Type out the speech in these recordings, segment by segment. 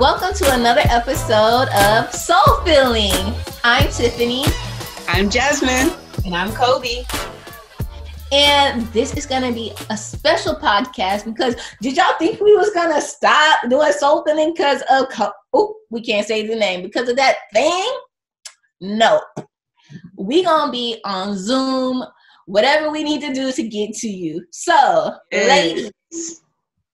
Welcome to another episode of Soul Filling. I'm Tiffany. I'm Jasmine. And I'm Kobe. And this is going to be a special podcast because did y'all think we was going to stop doing Soul Filling because of, we can't say the name, because of that thing? No. We going to be on Zoom, whatever we need to do to get to you. So, ladies,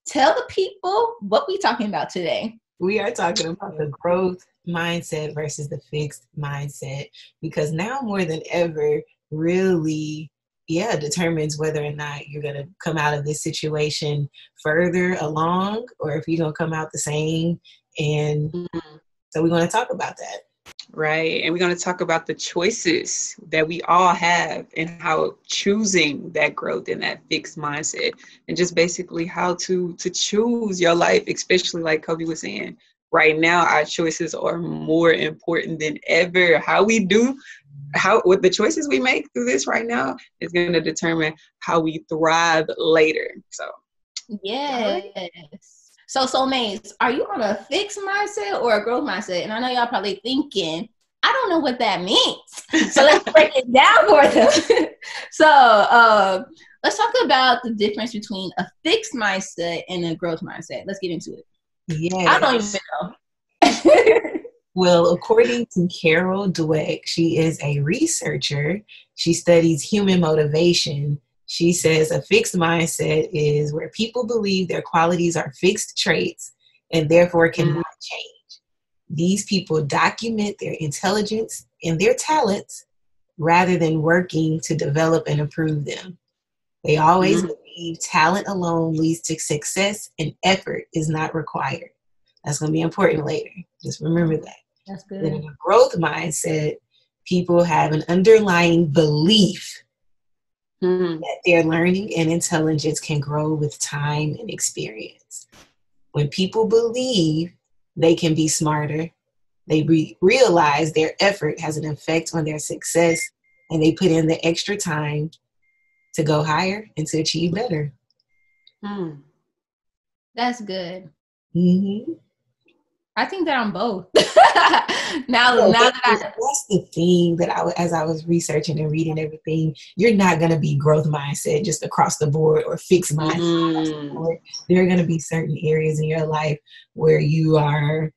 tell the people what we talking about today. We are talking about the growth mindset versus the fixed mindset, because now more than ever really determines whether or not you're going to come out of this situation further along or if you're going to come out the same. And so we're going to talk about that. Right. And we're going to talk about the choices that we all have and how choosing that growth and that fixed mindset and just basically how to choose your life, especially like Kobe was saying. Right now, our choices are more important than ever. With the choices we make through this right now is going to determine how we thrive later. So, yes. So, Soulmates, are you on a fixed mindset or a growth mindset? And I know y'all probably thinking, I don't know what that means. So let's break it down for them. So let's talk about the difference between a fixed mindset and a growth mindset. Let's get into it. Yes. I don't even know. Well, according to Carol Dweck, she is a researcher. She studies human motivation. She says a fixed mindset is where people believe their qualities are fixed traits and therefore cannot change. These people document their intelligence and their talents rather than working to develop and improve them. They always believe talent alone leads to success and effort is not required. That's going to be important later. Just remember that. That's good. Then in a growth mindset, people have an underlying belief that their learning and intelligence can grow with time and experience. When people believe they can be smarter, they realize their effort has an effect on their success, and they put in the extra time to go higher and to achieve better. That's good. Mm-hmm. I think that I'm both. That's the thing that as I was researching and reading everything, you're not going to be growth mindset just across the board or fixed mindset across the board. There are going to be certain areas in your life where you are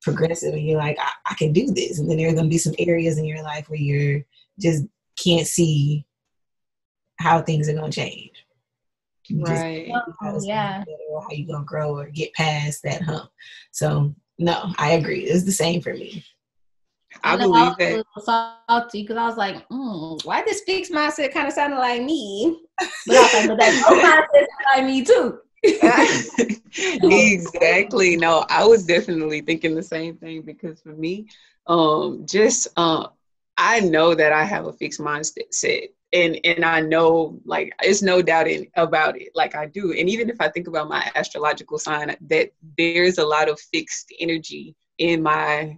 progressive and you're like, I can do this. And then there are going to be some areas in your life where you just can't see how things are going to change. Right. How you going to grow or get past that hump. So, no, I agree. It's the same for me. I believe that. I was a little salty because I was like, why this fixed mindset kind of sounded like me? But I was like, but that growth mindset sounded like me too. Exactly. No, I was definitely thinking the same thing because for me, I know that I have a fixed mindset. And I know, like, it's no doubt about it. Like, I do. And even if I think about my astrological sign, that there's a lot of fixed energy in my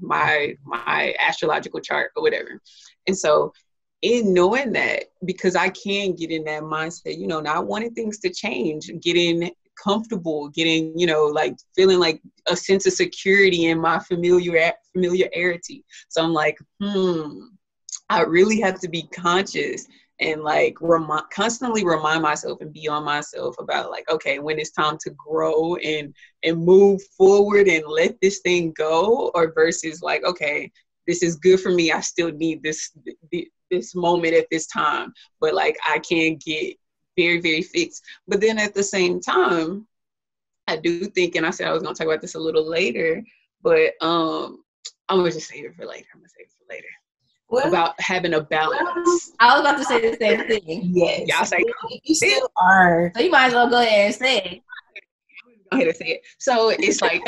astrological chart or whatever. And so in knowing that, because I can get in that mindset, not wanting things to change, getting comfortable, getting, like feeling like a sense of security in my familiarity. So I'm like, I really have to be conscious and like constantly remind myself and be on myself about like, okay, when it's time to grow and move forward and let this thing go, or versus like, okay, this is good for me. I still need this moment at this time, but like I can't get very, very fixed. But then at the same time, I do think, and I said I was going to talk about this a little later, but I'm going to just save it for later. Well, about having a balance. I was about to say the same thing. Yes. Y'all say you still are. So you might as well go ahead and say it. Go ahead and say it. So it's like,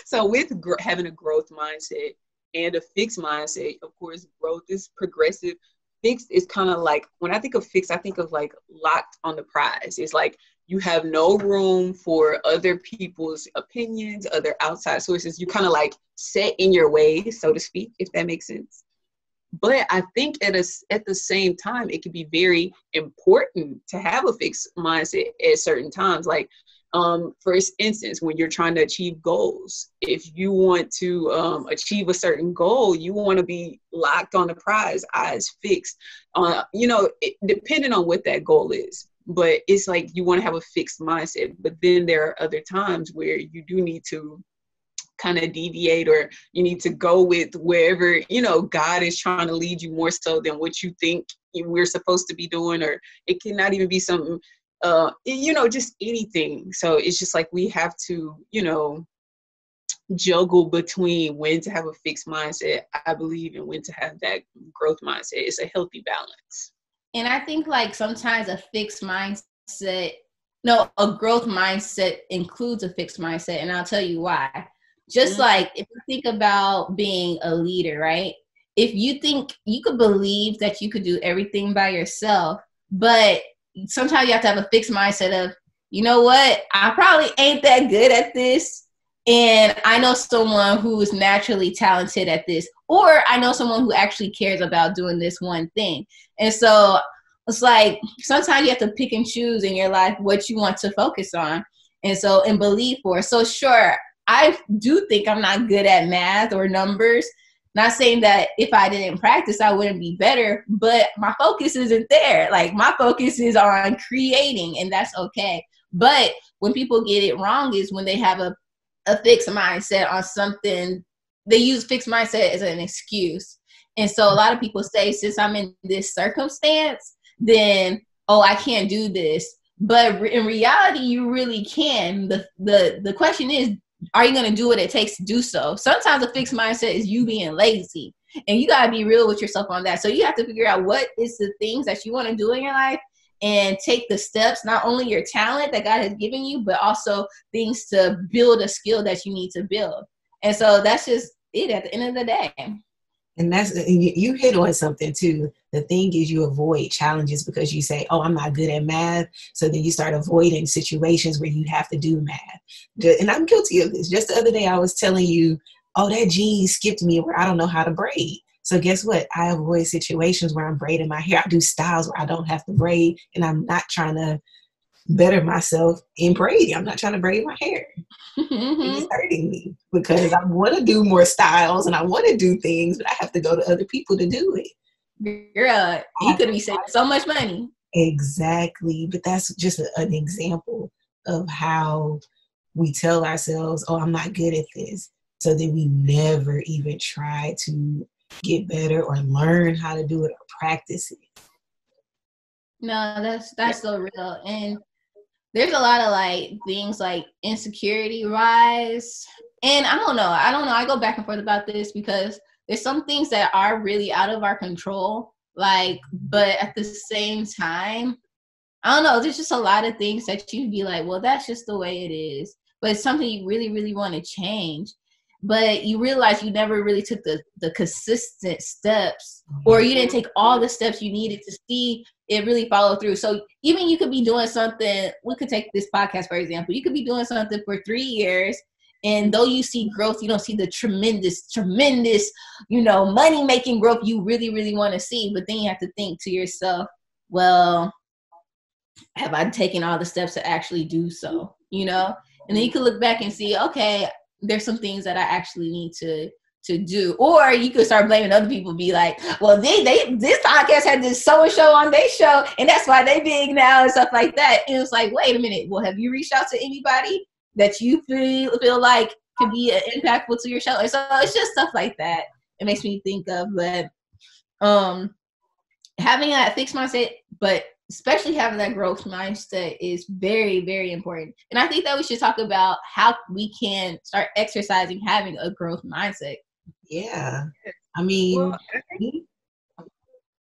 so with having a growth mindset and a fixed mindset, of course, growth is progressive. Fixed is kind of like, when I think of fixed, I think of like locked on the prize. It's like you have no room for other people's opinions, other outside sources. You kind of like set in your ways, so to speak, if that makes sense. But I think at the same time, it can be very important to have a fixed mindset at certain times. Like For instance, when you're trying to achieve goals, if you want to achieve a certain goal, you want to be locked on the prize, eyes fixed on, depending on what that goal is. But it's like you want to have a fixed mindset. But then there are other times where you do need to kind of deviate, or you need to go with wherever, God is trying to lead you more so than what you think we're supposed to be doing, or it cannot even be something, just anything. So it's just like we have to, juggle between when to have a fixed mindset, I believe, and when to have that growth mindset. It's a healthy balance. And I think like sometimes a growth mindset includes a fixed mindset. And I'll tell you why. Just like if you think about being a leader, right? If you think you could believe that you could do everything by yourself, but sometimes you have to have a fixed mindset of, you know what? I probably ain't that good at this. And I know someone who is naturally talented at this, or I know someone who actually cares about doing this one thing. And so it's like sometimes you have to pick and choose in your life what you want to focus on. And believe for. So sure, I do think I'm not good at math or numbers. Not saying that if I didn't practice, I wouldn't be better, but my focus isn't there. Like my focus is on creating, and that's okay. But when people get it wrong is when they have a fixed mindset on something. They use fixed mindset as an excuse. And so a lot of people say, since I'm in this circumstance, then, I can't do this. But in reality, you really can. The question is, are you going to do what it takes to do so? Sometimes a fixed mindset is you being lazy, and you got to be real with yourself on that. So you have to figure out what is the things that you want to do in your life and take the steps, not only your talent that God has given you, but also things to build a skill that you need to build. And so that's just it at the end of the day. And you hit on something too. The thing is, you avoid challenges because you say, I'm not good at math. So then you start avoiding situations where you have to do math. And I'm guilty of this. Just the other day, I was telling you, that jean skipped me where I don't know how to braid. So guess what? I avoid situations where I'm braiding my hair. I do styles where I don't have to braid, and I'm not trying to better myself in braiding. I'm not trying to braid my hair. It's hurting me because I want to do more styles and I want to do things, but I have to go to other people to do it. Girl, you could be saving so much money. Exactly. But that's just an example of how we tell ourselves, I'm not good at this. So then we never even try to get better or learn how to do it or practice it. No, that's so real. And there's a lot of like things like insecurity rise. And I don't know. I go back and forth about this because there's some things that are really out of our control. Like, but at the same time, I don't know. There's just a lot of things that you'd be like, well, that's just the way it is. But it's something you really, really want to change. But you realize you never really took the consistent steps, or you didn't take all the steps you needed to see it really follow through. So even you could be doing something, we could take this podcast, for example. You could be doing something for 3 years, and though you see growth, you don't see the tremendous, money-making growth you really, really want to see. But then you have to think to yourself, well, have I taken all the steps to actually do so? And then you can look back and see, okay, there's some things that I actually need to do. Or you could start blaming other people, be like, well, this podcast had this so-and-so on their show, and that's why they big now and stuff like that. And it's like, wait a minute, well, have you reached out to anybody that you feel like could be impactful to your show? And so it's just stuff like that it makes me think of. But having that fixed mindset, but especially having that growth mindset is very, very important. And I think that we should talk about how we can start exercising having a growth mindset. Yeah. I mean,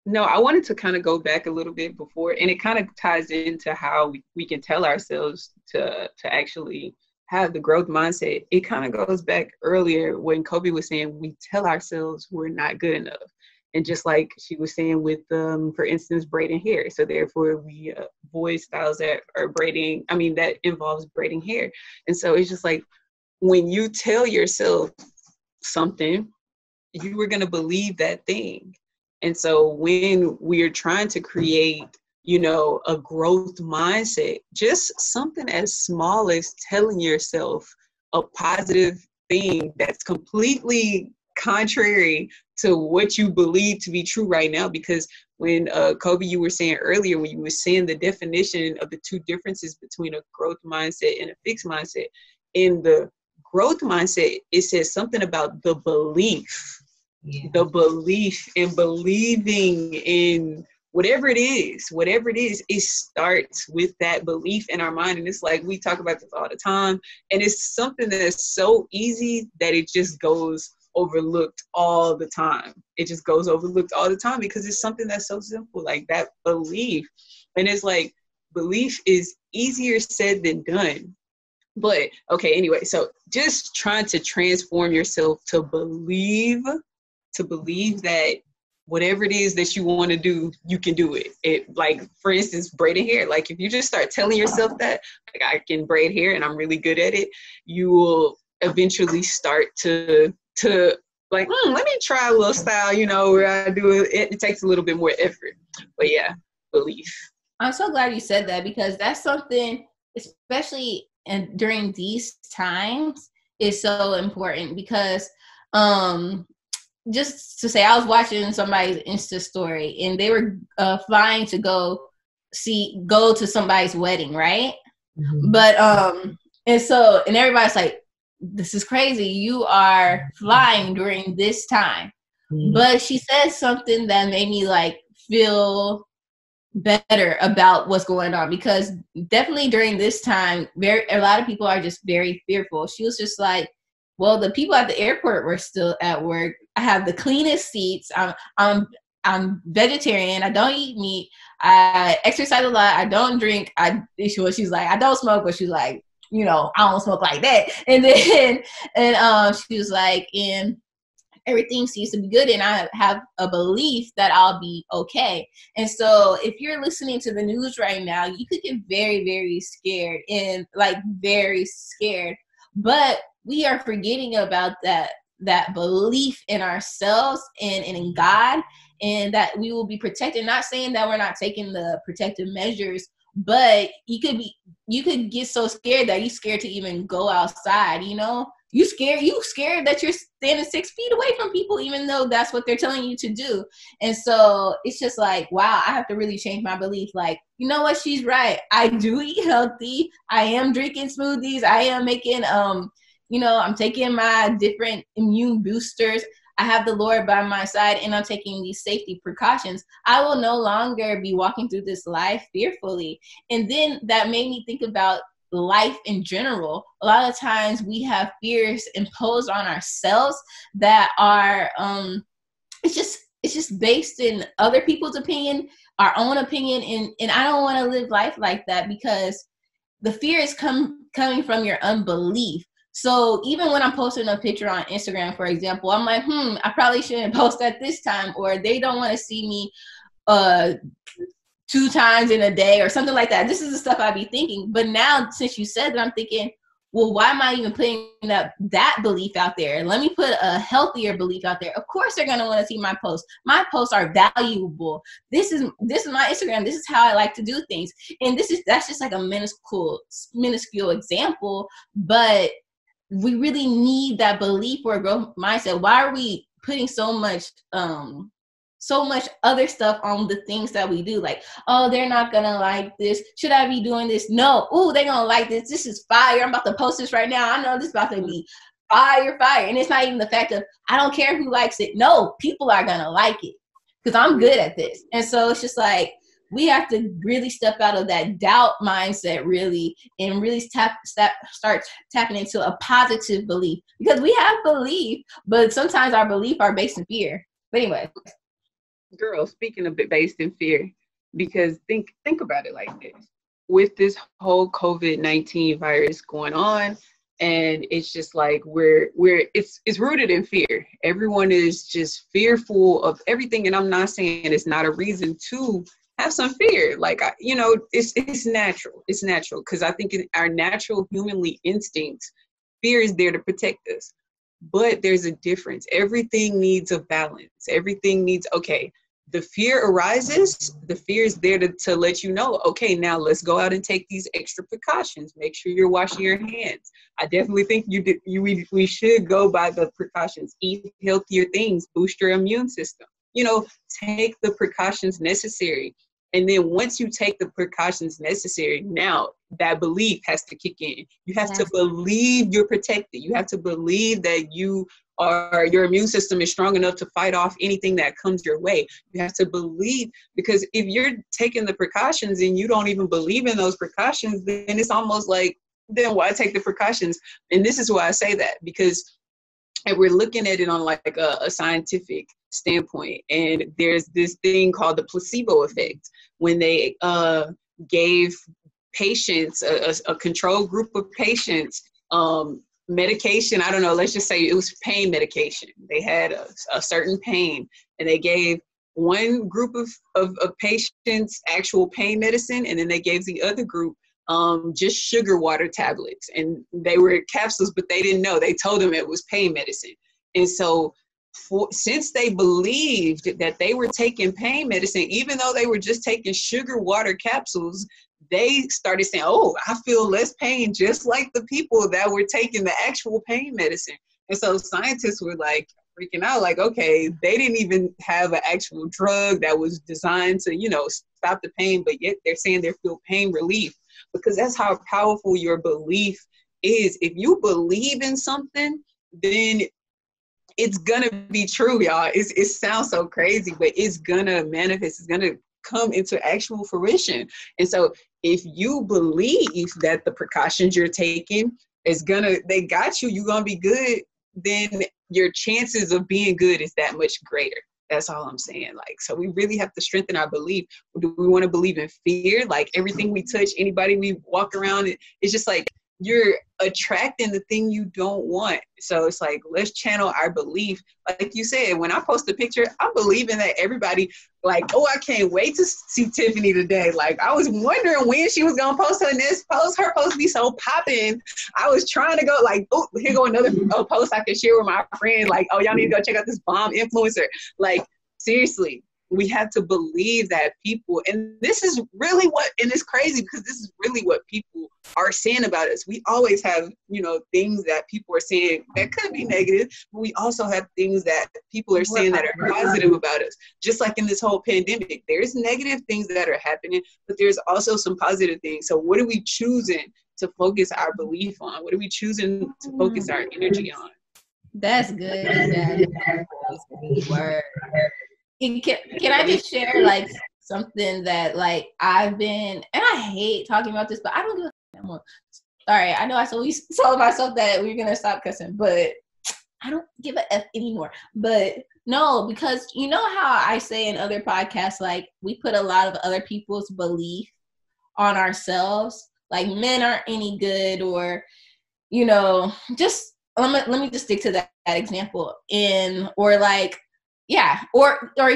no, I wanted to kind of go back a little bit before, and it kind of ties into how we can tell ourselves to actually have the growth mindset. It kind of goes back earlier when Kobe was saying we tell ourselves we're not good enough. And just like she was saying with, for instance, braiding hair. So therefore we avoid styles that are that involves braiding hair. And so it's just like, when you tell yourself something, you were going to believe that thing. And so when we're trying to create, a growth mindset, just something as small as telling yourself a positive thing that's completely contrary to what you believe to be true right now. Because when Kobe, you were saying earlier, when you were saying the definition of the two differences between a growth mindset and a fixed mindset, in the growth mindset, it says something about the belief, the belief in believing in whatever it is, it starts with that belief in our mind. And it's like, we talk about this all the time, and it's something that's so easy that it just goes overlooked all the time. It just goes overlooked all the time because it's something that's so simple, like that belief. And it's like, belief is easier said than done. But okay, anyway, so just trying to transform yourself to believe that whatever it is that you want to do, you can do it. It, like, for instance, braiding hair. Like, if you just start telling yourself that, like, I can braid hair and I'm really good at it, you will eventually start to like, let me try a little style, where I do it. It takes a little bit more effort. But yeah, belief. I'm so glad you said that, because that's something, especially during these times, is so important. Because just to say, I was watching somebody's Insta story, and they were flying to go to somebody's wedding, right? Mm-hmm. But and everybody's like, this is crazy, you are flying during this time. Mm-hmm. But she said something that made me like feel better about what's going on, because definitely during this time, a lot of people are just very fearful. She was just like, well, the people at the airport were still at work. I have the cleanest seats. I'm vegetarian. I don't eat meat. I exercise a lot. I don't drink. She's like, I don't smoke, but she's like, I don't smoke like that. And then, she was like, and everything seems to be good, and I have a belief that I'll be okay. And so if you're listening to the news right now, you could get very, very scared, and like very scared. But we are forgetting about that belief in ourselves and in God, and that we will be protected. Not saying that we're not taking the protective measures, but you could get so scared that you're scared to even go outside, You scared that you're standing 6 feet away from people, even though that's what they're telling you to do. And so it's just like, wow, I have to really change my belief. Like, you know what? She's right. I do eat healthy. I am drinking smoothies. I am making, I'm taking my different immune boosters. I have the Lord by my side, and I'm taking these safety precautions. I will no longer be walking through this life fearfully. And then that made me think about life in general. A lot of times we have fears imposed on ourselves that are it's just based in other people's opinion, our own opinion, and I don't want to live life like that, because the fear is coming from your unbelief. So even when I'm posting a picture on Instagram, for example, I'm like, I probably shouldn't post at this time, or they don't want to see me 2 times in a day or something like that. This is the stuff I'd be thinking. But now, since you said that, I'm thinking, well, why am I even putting that belief out there? Let me put a healthier belief out there. Of course, they're going to want to see my posts. My posts are valuable. This is my Instagram. This is how I like to do things. And that's just like a minuscule example, but we really need that belief or growth mindset. Why are we putting so much other stuff on the things that we do? Like, oh, they're not gonna like this. Should I be doing this? No. Oh, they're gonna like this. This is fire. I'm about to post this right now. I know this is about to be fire. And it's not even the fact of, I don't care who likes it. No, people are gonna like it because I'm good at this. And so it's just like, we have to really step out of that doubt mindset, really, and really start tapping into a positive belief, because we have belief, but sometimes our belief are based in fear. But anyway, girl, speaking of it based in fear, because think about it like this: with this whole COVID-19 virus going on, and it's just like it's rooted in fear. Everyone is just fearful of everything, and I'm not saying it's not a reason to have some fear. Like, it's natural. It's natural, because I think in our natural humanly instincts, fear is there to protect us. But there's a difference. Everything needs a balance. Everything needs, okay, the fear arises, the fear is there to let you know, okay, now let's go out and take these extra precautions. Make sure you're washing your hands. I definitely think we should go by the precautions. Eat healthier things, boost your immune system. Take the precautions necessary. And then once you take the precautions necessary, now that belief has to kick in. You have to believe you're protected. You have to believe that your immune system is strong enough to fight off anything that comes your way. You have to believe, because if you're taking the precautions and you don't even believe in those precautions, then it's almost like, then why take the precautions? And this is why I say that, because if we're looking at it on like a scientific standpoint, and there's this thing called the placebo effect, when they gave patients, a control group of patients, medication, I don't know, let's just say it was pain medication. They had a certain pain, and they gave one group of patients actual pain medicine, and then they gave the other group just sugar water tablets. And they were capsules, but they didn't know. They told them it was pain medicine. And so since they believed that they were taking pain medicine, even though they were just taking sugar water capsules, they started saying, oh, I feel less pain, just like the people that were taking the actual pain medicine. And so scientists were like freaking out, like, okay, they didn't even have an actual drug that was designed to, stop the pain, but yet they're saying they feel pain relief, because that's how powerful your belief is. If you believe in something, then it's gonna be true, y'all. It sounds so crazy, but it's gonna manifest. It's gonna come into actual fruition. And so if you believe that the precautions you're taking they got you, you're gonna be good, then your chances of being good is that much greater. That's all I'm saying. Like, so we really have to strengthen our belief. Do we want to believe in fear? Like everything we touch, anybody we walk around, it's just like you're attracting the thing you don't want. So it's like, let's channel our belief. Like you said, when I post a picture, I'm believing that everybody, like, oh, I can't wait to see Tiffany today. Like, I was wondering when she was going to post her next post. Her post be so popping. I was trying to go like, oh, here go another post I can share with my friend. Like, oh, y'all need to go check out this bomb influencer. Like, seriously. We have to believe that people, and this is really and it's crazy because this is really what people are saying about us. We always have, things that people are saying that could be negative, but we also have things that people are saying that are positive about us. Just like in this whole pandemic, there's negative things that are happening, but there's also some positive things. So what are we choosing to focus our belief on? What are we choosing to focus our energy on? That's good. That's word. Can I just share like something that like I've been, and I hate talking about this, but I don't give a f anymore. Sorry, I know I always told myself that we're gonna stop cussing, but I don't give a f anymore. But no, because you know how I say in other podcasts, like we put a lot of other people's belief on ourselves. Like men aren't any good, or just let me just stick to that example. Or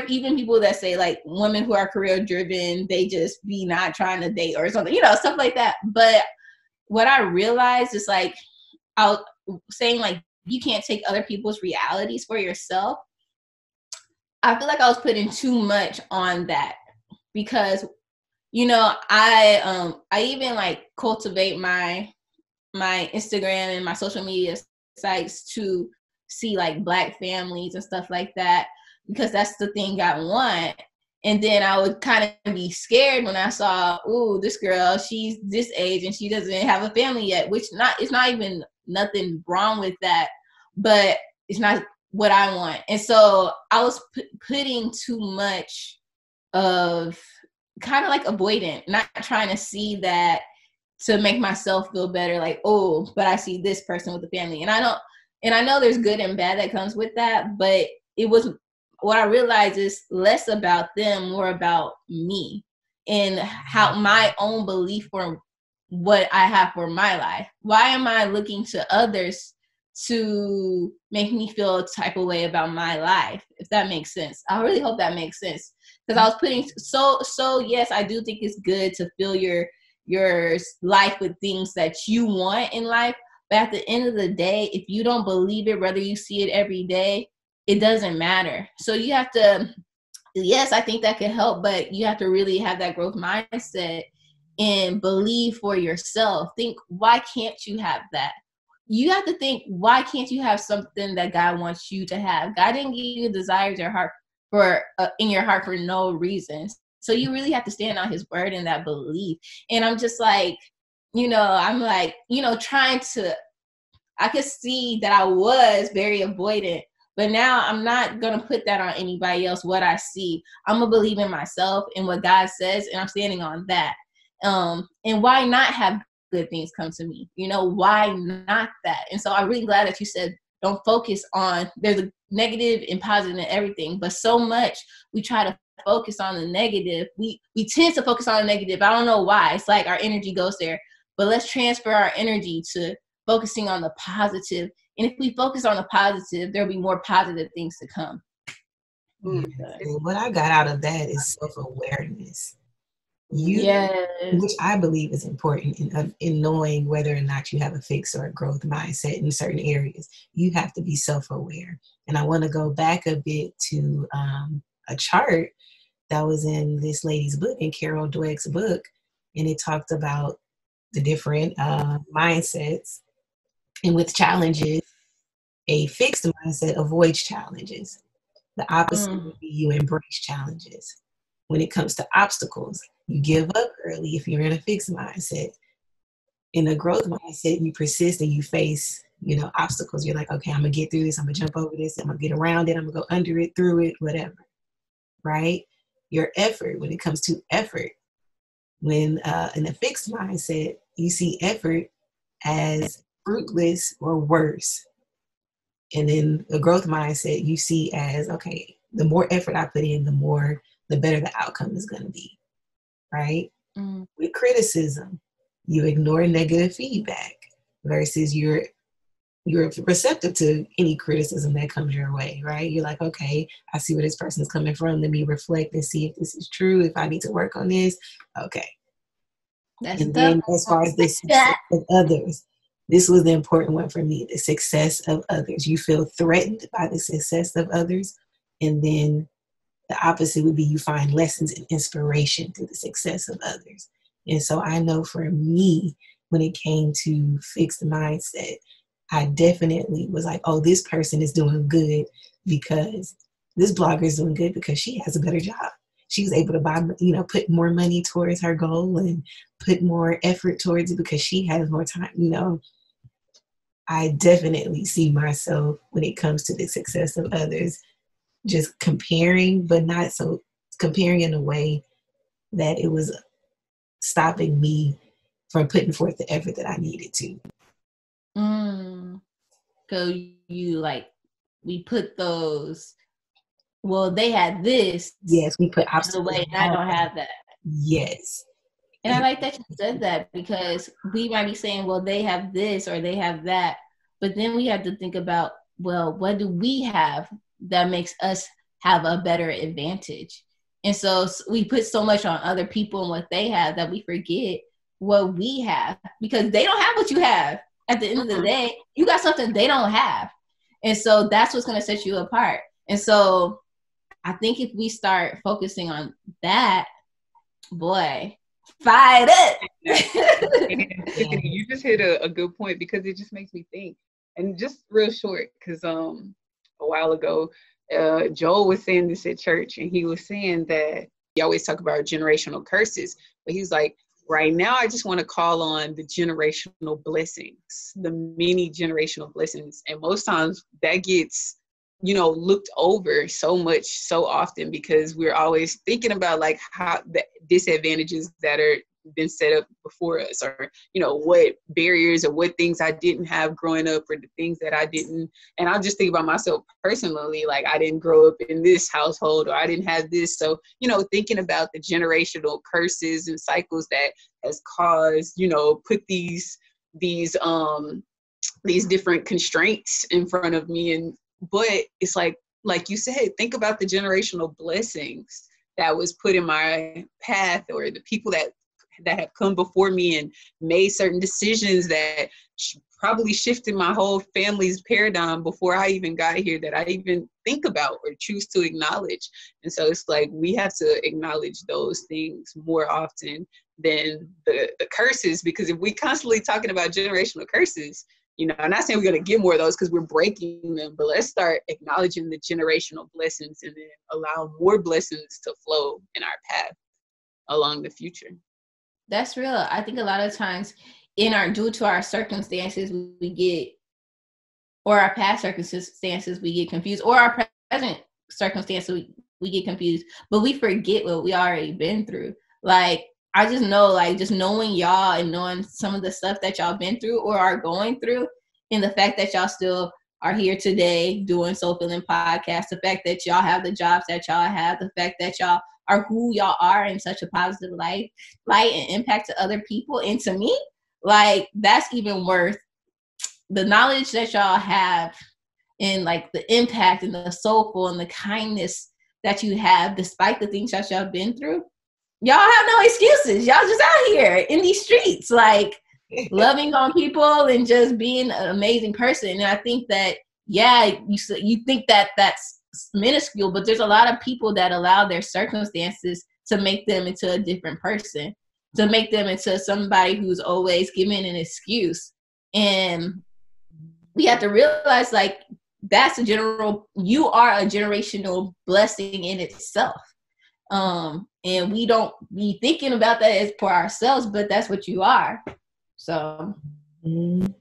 even people that say like women who are career driven, they just be not trying to date or something, stuff like that. But what I realized is like, saying like, you can't take other people's realities for yourself. I feel like I was putting too much on that because, I even like cultivate my Instagram and my social media sites to see like Black families and stuff like that, because that's the thing I want. And then I would kind of be scared when I saw, ooh, this girl, she's this age and she doesn't have a family yet, which it's not even nothing wrong with that, but it's not what I want. And so I was putting too much of kind of like avoidant, not trying to see that to make myself feel better. Like, oh, but I see this person with a family. And I know there's good and bad that comes with that, but what I realized is less about them, more about me and how my own belief for what I have for my life. Why am I looking to others to make me feel a type of way about my life? If that makes sense. I really hope that makes sense. Because I was putting, so yes, I do think it's good to fill your life with things that you want in life. But at the end of the day, if you don't believe it, whether you see it every day, it doesn't matter. So you have to yes, I think that could help, but you have to really have that growth mindset and believe for yourself. Think, why can't you have that? You have to think, why can't you have something that God wants you to have? God didn't give you desires in your heart for no reason. So you really have to stand on his word and that belief. And I'm just like, I'm like, trying to, I could see that I was very avoidant, but now I'm not going to put that on anybody else, what I see. I'm going to believe in myself and what God says, and I'm standing on that. And why not have good things come to me? Why not that? And so I'm really glad that you said, don't focus on, there's a negative and positive in everything, but so much we try to focus on the negative. We tend to focus on the negative. I don't know why. It's like our energy goes there, but let's transfer our energy to focusing on the positive. And if we focus on the positive, there'll be more positive things to come. And what I got out of that is self-awareness. Yes. Which I believe is important in knowing whether or not you have a fixed or a growth mindset in certain areas. You have to be self-aware. And I want to go back a bit to a chart that was in this lady's book, in Carol Dweck's book, and it talked about the different mindsets. And with challenges, a fixed mindset avoids challenges. The opposite would be you embrace challenges. When it comes to obstacles, you give up early if you're in a fixed mindset. In a growth mindset, you persist and you face, obstacles. You're like, okay, I'm going to get through this. I'm going to jump over this. I'm going to get around it. I'm going to go under it, through it, whatever. Right? Your effort, when it comes to effort, when in a fixed mindset, you see effort as fruitless or worse. And in a growth mindset, you see as, okay, the more effort I put in, the better the outcome is going to be, right? With criticism, you ignore negative feedback versus you're receptive to any criticism that comes your way, right? You're like, okay, I see where this person is coming from. Let me reflect and see if this is true, if I need to work on this. Okay. And then as far as the success of others, this was the important one for me, the success of others. You feel threatened by the success of others, and then the opposite would be you find lessons and inspiration through the success of others. And so I know for me, when it came to fixed mindset, I definitely was like, oh, this person is doing good because this blogger is doing good because she has a better job. She was able to buy, put more money towards her goal and put more effort towards it because she has more time, I definitely see myself when it comes to the success of others, just comparing, but not so comparing in a way that it was stopping me from putting forth the effort that I needed to. So we put those, well, they had this. Yes, we put obstacles away, and I don't have that. Yes. And I like that you said that, because we might be saying, well, they have this or they have that. But then we have to think about, well, what do we have that makes us have a better advantage? And so we put so much on other people and what they have that we forget what we have, because they don't have what you have. At the end of the day, you got something they don't have. And so that's what's going to set you apart. And so I think if we start focusing on that, boy, fired up. Tiffany, you just hit a good point, because it just makes me think. And just real short, because a while ago, Joel was saying this at church, and he was saying that he always talk about generational curses, but he's like, right now, I just want to call on the generational blessings, the many generational blessings. And most times that gets, looked over so much, so often, because we're always thinking about like how the disadvantages that are been set up before us, or, what barriers or what things I didn't have growing up, or the things that I didn't. And I'll just think about myself personally, like I didn't grow up in this household, or I didn't have this. So, thinking about the generational curses and cycles that has caused, put these different constraints in front of me. But it's like you said, think about the generational blessings that was put in my path, or the people that have come before me and made certain decisions that probably shifted my whole family's paradigm before I even got here that I even think about or choose to acknowledge. And so it's like we have to acknowledge those things more often than the curses, because if we constantly talking about generational curses, you know, I'm not saying we're going to get more of those because we're breaking them, but let's start acknowledging the generational blessings and then allow more blessings to flow in our path along the future. That's real. I think a lot of times due to our circumstances, we get, or our past circumstances, we get confused, or our present circumstances, we get confused, but we forget what we already been through. Like, I just know, like, just knowing y'all and knowing some of the stuff that y'all been through or are going through, and the fact that y'all still are here today doing Soul Filling Podcast, the fact that y'all have the jobs that y'all have, the fact that y'all are who y'all are in such a positive light and impact to other people. And to me, like, that's even worth the knowledge that y'all have, and like the impact and the soulful and the kindness that you have despite the things that y'all been through. Y'all have no excuses. Y'all just out here in these streets, like, loving on people and just being an amazing person. And I think that, yeah, you think that that's minuscule, but there's a lot of people that allow their circumstances to make them into a different person, to make them into somebody who's always giving an excuse. And we have to realize, like, you are a generational blessing in itself. And we don't be thinking about that as for ourselves, but that's what you are. So. And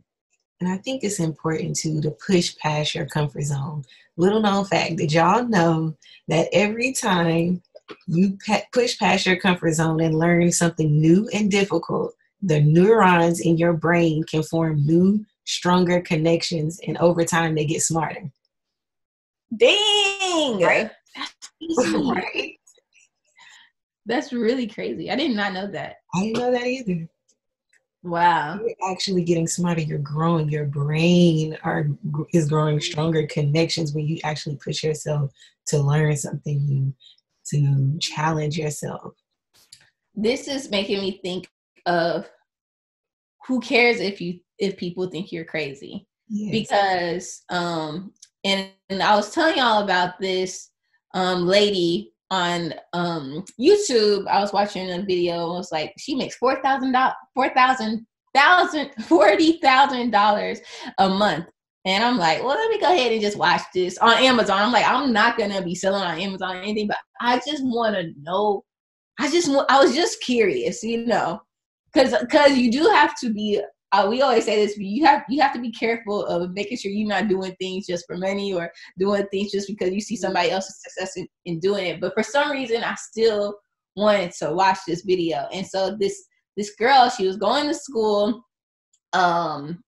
I think it's important too to push past your comfort zone. Little known fact, did y'all know that every time you push past your comfort zone and learn something new and difficult, the neurons in your brain can form new, stronger connections, and over time they get smarter. Dang! Right? That's crazy. Right? That's really crazy. I did not know that. I didn't know that either. Wow. You're actually getting smarter. You're growing. Your brain is growing stronger connections when you actually push yourself to learn something new, to challenge yourself. This is making me think of, who cares if people think you're crazy? Yes. Because and I was telling y'all about this lady on YouTube. I was watching a video and it was like, she makes $40,000 a month. And I'm like, well, let me go ahead and just watch this on Amazon. I'm like, I'm not gonna be selling on Amazon or anything, but I just want to know. I was just curious, you know, because you do have to be. We always say this: you have to be careful of making sure you're not doing things just for money or doing things just because you see somebody else's success in doing it. But for some reason, I still wanted to watch this video. And so this girl, she was going to school.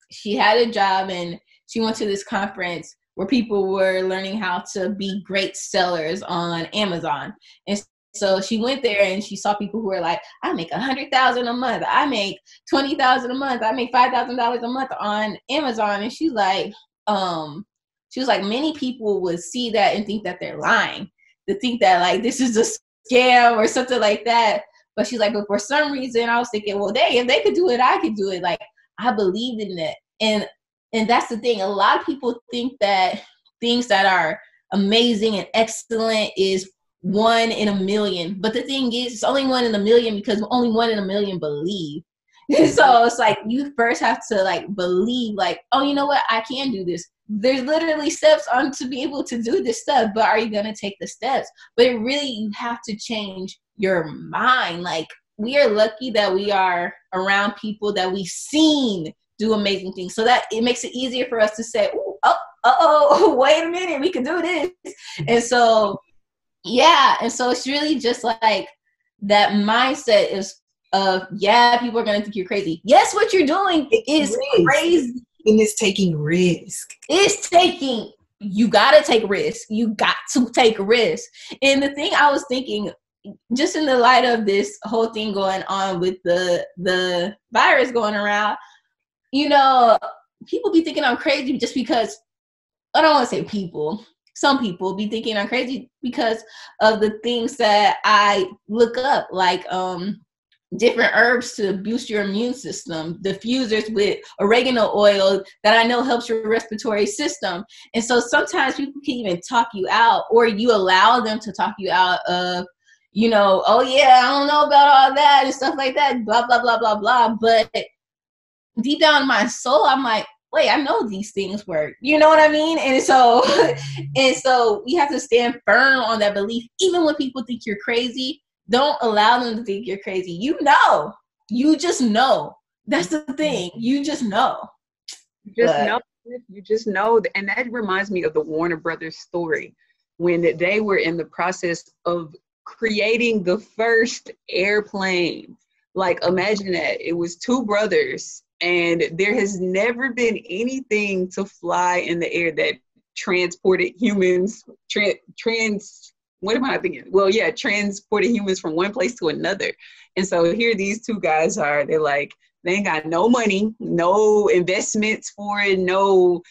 She had a job and she went to this conference where people were learning how to be great sellers on Amazon. And so she went there and she saw people who were like, I make $100,000 a month. I make $20,000 a month. I make $5,000 a month on Amazon. And she's like, she was like, many people would see that and think that they're lying, to think that like this is a scam or something like that. But she's like, but for some reason I was thinking, well, if they could do it, I could do it. Like, I believed in it. And that's the thing. A lot of people think that things that are amazing and excellent is 1 in a million. But the thing is, it's only 1 in a million because only 1 in a million believe. So it's like, you first have to like believe, like, oh, you know what? I can do this. There's literally steps on to be able to do this stuff, but are you going to take the steps? But it really, you have to change your mind. Like, we are lucky that we are around people that we've seen do amazing things, so that it makes it easier for us to say, oh, wait a minute, we can do this. And so, yeah, and so it's really just like that mindset is of, yeah, people are going to think you're crazy. Yes, what you're doing is crazy. And it's taking risk. You got to take risk. You got to take risk. And the thing I was thinking, just in the light of this whole thing going on with the virus going around, you know, people be thinking I'm crazy just because, I don't want to say people, some people be thinking I'm crazy because of the things that I look up, like different herbs to boost your immune system, diffusers with oregano oil that I know helps your respiratory system. And so sometimes people can even talk you out, or you allow them to talk you out of, you know, oh yeah, I don't know about all that and stuff like that, blah, blah, blah, blah, blah. But deep down in my soul, I'm like, wait, I know these things work. You know what I mean? And so, and so we have to stand firm on that belief, even when people think you're crazy. Don't allow them to think you're crazy. You know. You just know. That's the thing. You just know. You just know. And that reminds me of the Warner Brothers story when they were in the process of creating the first airplane. Like, imagine that. It was two brothers, and there has never been anything to fly in the air that transported humans, what am I thinking? Well, yeah, transporting humans from one place to another. And so here these two guys are, they're like, they ain't got no money, no investments for it, no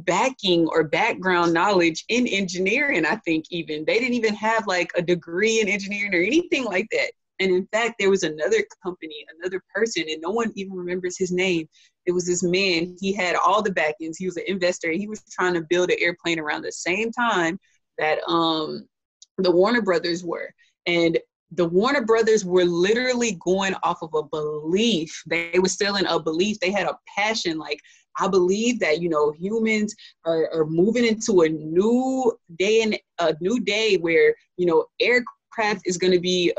backing or background knowledge in engineering. I think even they didn't even have like a degree in engineering or anything like that. And in fact, there was another company, another person, and no one even remembers his name. It was this man. He had all the backings. He was an investor. He was trying to build an airplane around the same time that the Warner Brothers were. And the Warner Brothers were literally going off of a belief. They were selling a belief. They had a passion. Like, I believe that, you know, humans are moving into a new day where, you know, aircraft is going to be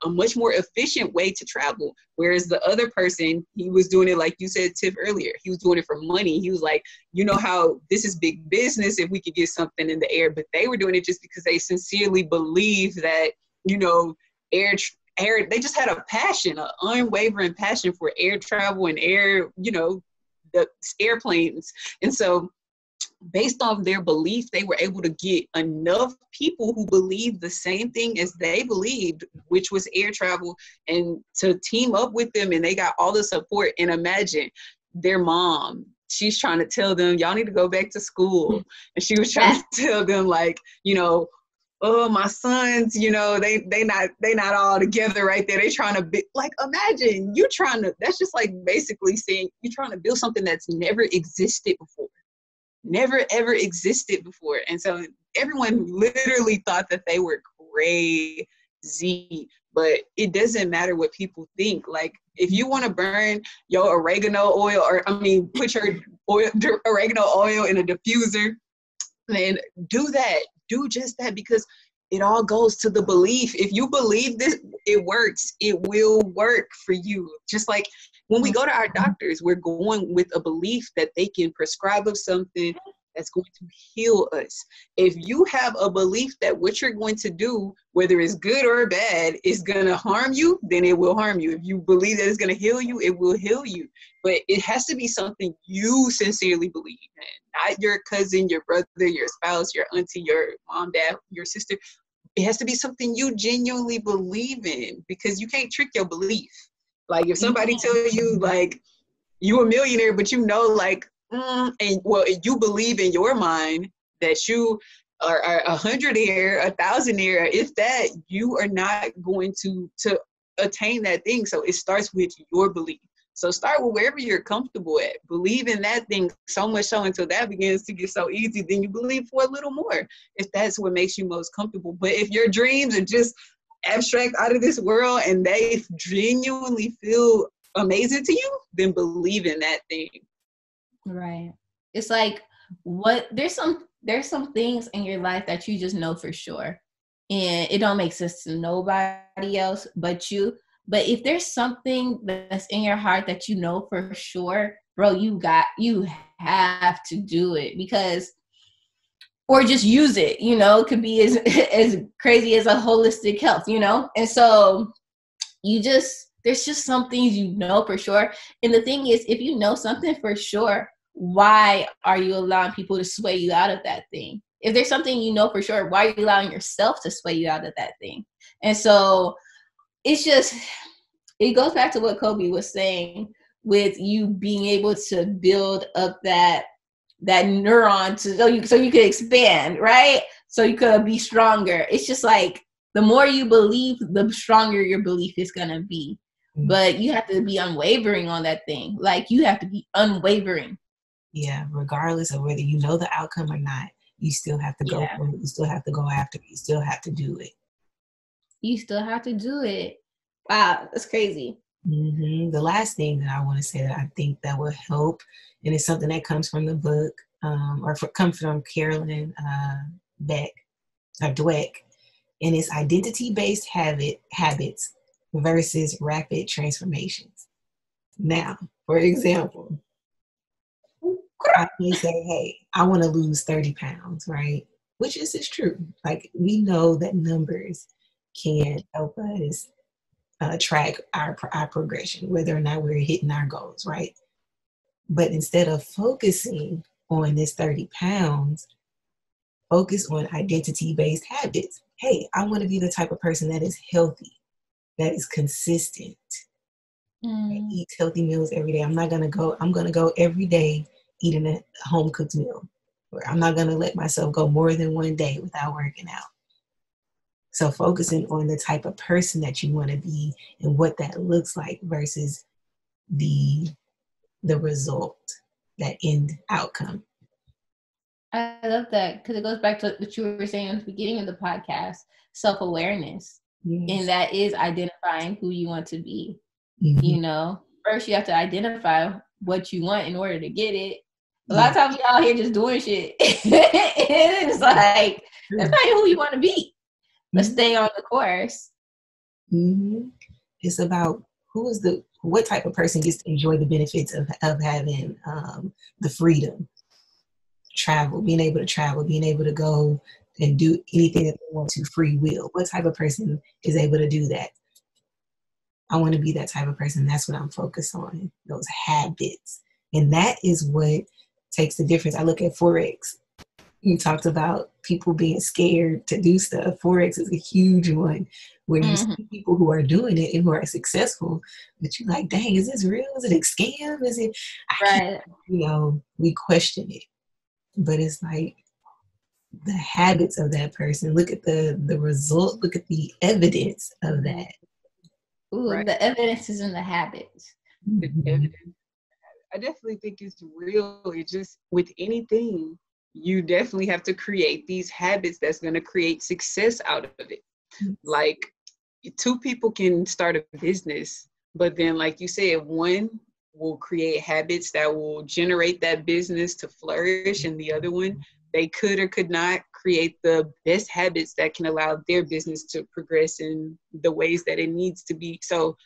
a much more efficient way to travel. Whereas the other person, he was doing it, like you said, Tiff, earlier, he was doing it for money. He was like, you know how this is big business if we could get something in the air. But they were doing it just because they sincerely believe that, you know, air, they just had a passion, an unwavering passion for air travel and air, you know, the airplanes. And so based on their belief, they were able to get enough people who believed the same thing as they believed, which was air travel, and to team up with them, and they got all the support. And imagine their mom, she's trying to tell them, y'all need to go back to school. And she was trying to tell them, like, you know, oh, my sons, you know, they not all together right there. They trying to be, like, imagine you trying to, that's just like basically saying you're trying to build something that's never existed before. Never ever existed before. And so everyone literally thought that they were crazy, but it doesn't matter what people think. Like, if you want to burn your oregano oil, or put your oregano oil in a diffuser, then do that. Do just that, because it all goes to the belief. If you believe this, it works. It will work for you. Just like when we go to our doctors, we're going with a belief that they can prescribe us something that's going to heal us. If you have a belief that what you're going to do, whether it's good or bad, is going to harm you, then it will harm you. If you believe that it's going to heal you, it will heal you. But it has to be something you sincerely believe in, not your cousin, your brother, your spouse, your auntie, your mom, dad, your sister. It has to be something you genuinely believe in, because you can't trick your belief. Like, if somebody tell you, like, you a millionaire, but you know, like, and well, you believe in your mind that you are a hundredaire, a thousandaire, if that, you are not going to attain that thing. So it starts with your belief. So start with wherever you're comfortable at. Believe in that thing so much so until that begins to get so easy, then you believe for a little more, if that's what makes you most comfortable. But if your dreams are just abstract, out of this world, and they genuinely feel amazing to you, then believe in that thing. Right. It's like, there's some things in your life that you just know for sure, and it don't make sense to nobody else but you. But if there's something that's in your heart that you know for sure, bro, you have to do it, because, or just use it, you know. It could be as crazy as a holistic health, you know. And so there's just some things you know for sure. And the thing is, if you know something for sure, why are you allowing people to sway you out of that thing? If there's something you know for sure, why are you allowing yourself to sway you out of that thing? And so it goes back to what Kobe was saying, with you being able to build up that neuron so you could expand, right? So you could be stronger. It's just like, the more you believe, the stronger your belief is going to be. Mm-hmm. But you have to be unwavering on that thing. Like, you have to be unwavering. Yeah, regardless of whether you know the outcome or not, you still have to go for it. You still have to go after it. You still have to do it. You still have to do it. Wow, that's crazy. Mm-hmm. The last thing that I want to say that I think that will help, and it's something that comes from the book, comes from Carolyn Dweck, and it's identity-based habits versus rapid transformations. Now, for example, I may say, hey, I want to lose 30 pounds, right? Which is true. Like, we know that numbers can help us track our progression, whether or not we're hitting our goals, right? But instead of focusing on this 30 pounds, focus on identity-based habits. Hey, I want to be the type of person that is healthy, that is consistent, that eats healthy meals every day. I'm going to go every day eating a home-cooked meal. Or I'm not going to let myself go more than one day without working out. So focusing on the type of person that you want to be and what that looks like versus the result, that end outcome. I love that, because it goes back to what you were saying at the beginning of the podcast, self-awareness. Yes. And that is identifying who you want to be. Mm-hmm. You know, first you have to identify what you want in order to get it. A lot of times you're out here just doing shit. And it's like, that's not who you want to be. But stay on the course. Mm-hmm. It's about what type of person gets to enjoy the benefits of having the freedom, being able to go and do anything that they want to, free will. What type of person is able to do that? I want to be that type of person. That's what I'm focused on, those habits. And that is what takes the difference. I look at Forex. You talked about people being scared to do stuff. Forex is a huge one where you see people who are doing it and who are successful, but you're like, dang, is this real? Is it a scam? Is it? Right. We question it. But it's like the habits of that person. Look at the result. Look at the evidence of that. Ooh, right. The evidence is in the habits. Mm-hmm. I definitely think it's real. It's just with anything, you definitely have to create these habits that's going to create success out of it. Like, two people can start a business, but then, like you said, one will create habits that will generate that business to flourish, and the other one, they could or could not create the best habits that can allow their business to progress in the ways that it needs to be. So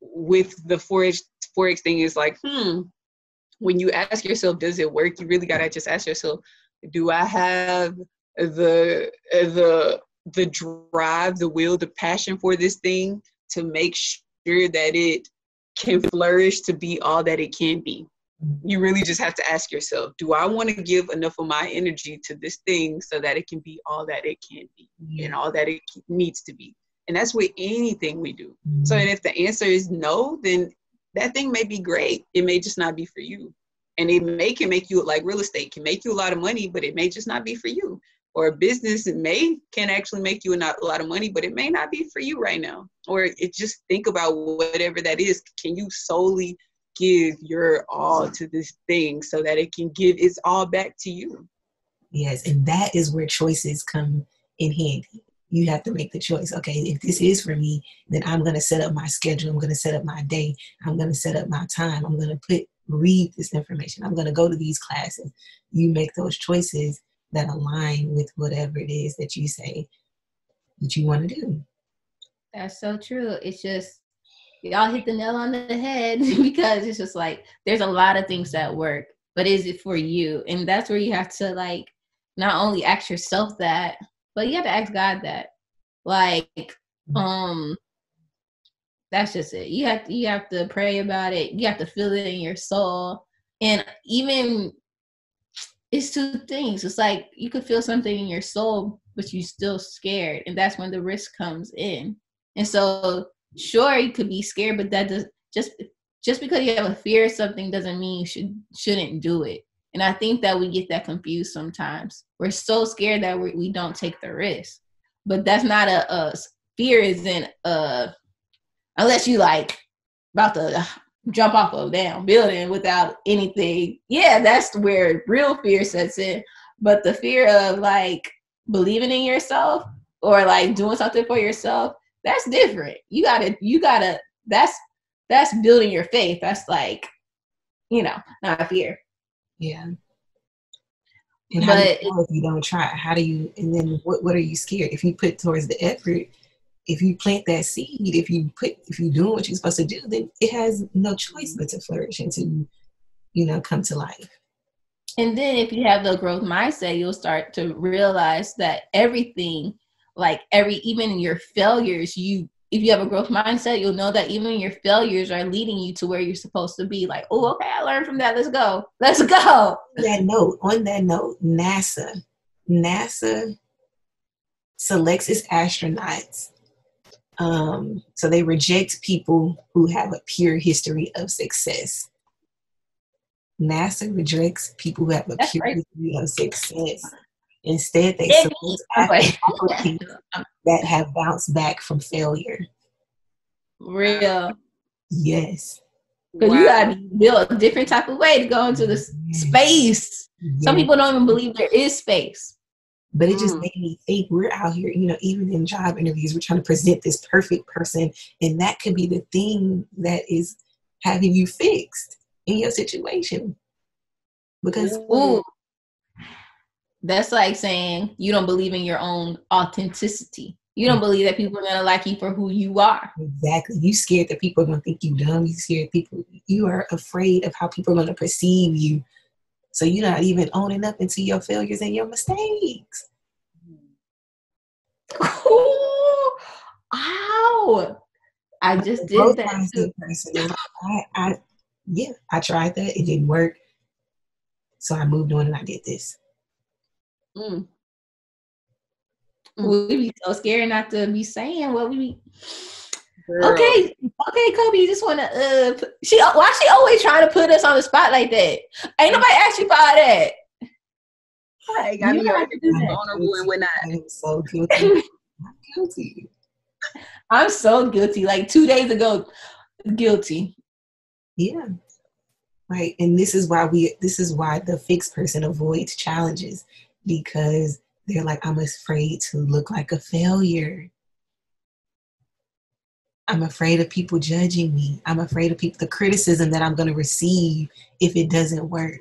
with the Forex thing, is like, when you ask yourself, does it work? You really got to just ask yourself, do I have the drive, the will, the passion for this thing to make sure that it can flourish to be all that it can be? You really just have to ask yourself, do I want to give enough of my energy to this thing so that it can be all that it can be and all that it needs to be? And that's with anything we do. So, and if the answer is no, then that thing may be great. It may just not be for you. And it can make you, like real estate, can make you a lot of money, but it may just not be for you. Or a business can actually make you a lot of money, but it may not be for you right now. Or just think about whatever that is. Can you solely give your all to this thing so that it can give its all back to you? Yes, and that is where choices come in handy. You have to make the choice. Okay, if this is for me, then I'm going to set up my schedule. I'm going to set up my day. I'm going to set up my time. I'm going to read this information. I'm going to go to these classes. You make those choices that align with whatever it is that you say that you want to do. That's so true. It's just, y'all hit the nail on the head, because it's just like, there's a lot of things that work, but is it for you? And that's where you have to, like, not only ask yourself that, but you have to ask God that. Like, that's just it. You have to pray about it. You have to feel it in your soul. And even, it's two things. It's like, you could feel something in your soul, but you're still scared. And that's when the risk comes in. And so, sure, you could be scared, but that does just because you have a fear of something doesn't mean you shouldn't do it. And I think that we get that confused sometimes. We're so scared that we don't take the risk. but that's not a fear isn't unless you like about to jump off a damn building without anything. Yeah, that's where real fear sets in. But the fear of like believing in yourself or like doing something for yourself, that's different. You gotta that's building your faith. That's like, not a fear. Yeah. And how do you know if you don't try? How do you, and then what are you scared? If you put towards the effort, if you plant that seed, if you doing what you're supposed to do, then it has no choice but to flourish and to, come to life. And then if you have the growth mindset, you'll start to realize that everything, like even your failures, if you have a growth mindset, you'll know that even your failures are leading you to where you're supposed to be. Like, oh, okay, I learned from that. Let's go. On that note, NASA selects its astronauts. So they reject people who have a pure history of success. NASA rejects people who have a pure history of success. Instead, they select applicants that have bounced back from failure. Real. Yes. Because you gotta be built a different type of way to go into the space. Yes. Some people don't even believe there is space. But it just made me think we're out here, even in job interviews, we're trying to present this perfect person. And that could be the thing that is having you fixed in your situation. Because that's like saying you don't believe in your own authenticity. You don't believe that people are going to like you for who you are. Exactly. You scared that people are going to think you dumb. You are afraid of how people are going to perceive you. So you're not even owning up into your failures and your mistakes. Ow. I just did that too. I tried that. It didn't work. So I moved on and I did this. We'd be so scared not to be saying what we be. Okay, Kobe, you just want to, why she always trying to put us on the spot like that? Ain't nobody asked you about that. I got me vulnerable and whatnot. I'm so guilty. I'm so guilty. Like 2 days ago, guilty. Yeah. Right. And this is why the fixed person avoids challenges, because they're like, I'm afraid to look like a failure. I'm afraid of people judging me. I'm afraid of the criticism that I'm going to receive if it doesn't work.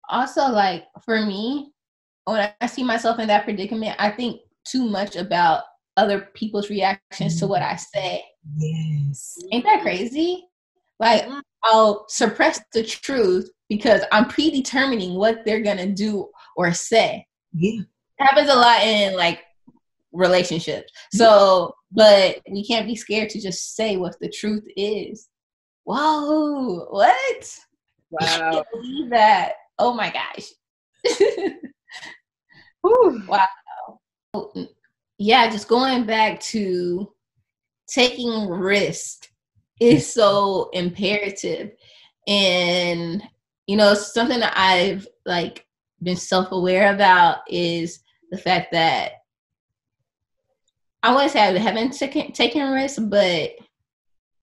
Also, like for me, when I see myself in that predicament, I think too much about other people's reactions to what I say. Yes. Ain't that crazy? Like I'll suppress the truth because I'm predetermining what they're going to do or say. Yeah. It happens a lot in like relationships. So, but we can't be scared to just say what the truth is. Whoa, what? Wow. I can't believe that. Oh my gosh. Wow. Yeah, just going back to taking risk is so imperative. And, something that I've like been self-aware about is the fact that I wouldn't say I haven't taken risks, but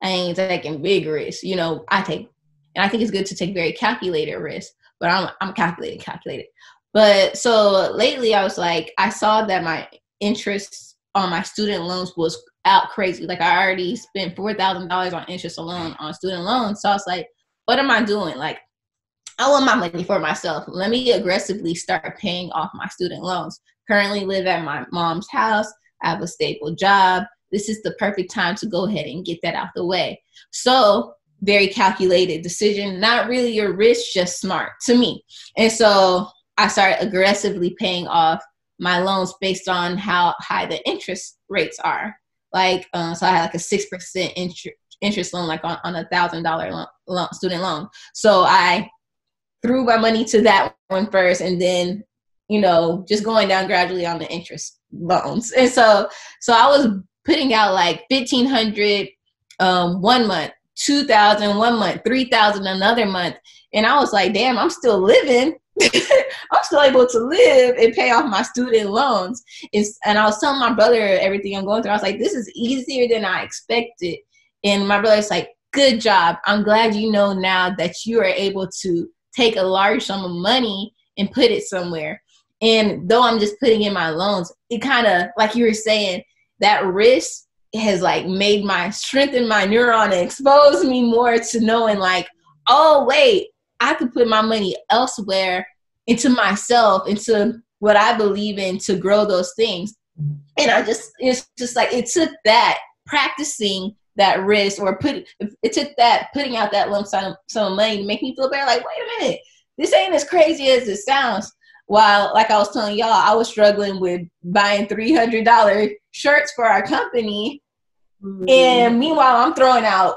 I ain't taking big risks. I think it's good to take very calculated risks, but I'm calculated. But so lately I was like, I saw that my interest on my student loans was out crazy. Like I already spent $4,000 on interest alone on student loans. So I was like, what am I doing? Like, I want my money for myself. Let me aggressively start paying off my student loans. Currently live at my mom's house. I have a stable job. This is the perfect time to go ahead and get that out the way. So very calculated decision, not really your risk, just smart to me. And so I started aggressively paying off my loans based on how high the interest rates are. Like, so I had like a 6% interest loan, like on $1,000 student loan. So I threw my money to that one first, and then, just going down gradually on the interest loans. And so I was putting out like $1,500 one month, $2,000 one month, $3,000 another month. And I was like, damn, I'm still living. I'm still able to live and pay off my student loans. And I was telling my brother everything I'm going through. I was like, this is easier than I expected. And my brother's like, good job. I'm glad you know now that you are able to take a large sum of money and put it somewhere. And though I'm just putting in my loans, it kind of, like you were saying, that risk has like strengthened my neuron and exposed me more to knowing like, oh, wait, I could put my money elsewhere into myself, into what I believe in to grow those things. And it's just like, it took that practicing that risk it took that putting out that lump sum of money to make me feel better. Like, wait a minute, this ain't as crazy as it sounds. While, like I was telling y'all, I was struggling with buying $300 shirts for our company. Mm-hmm. And meanwhile, I'm throwing out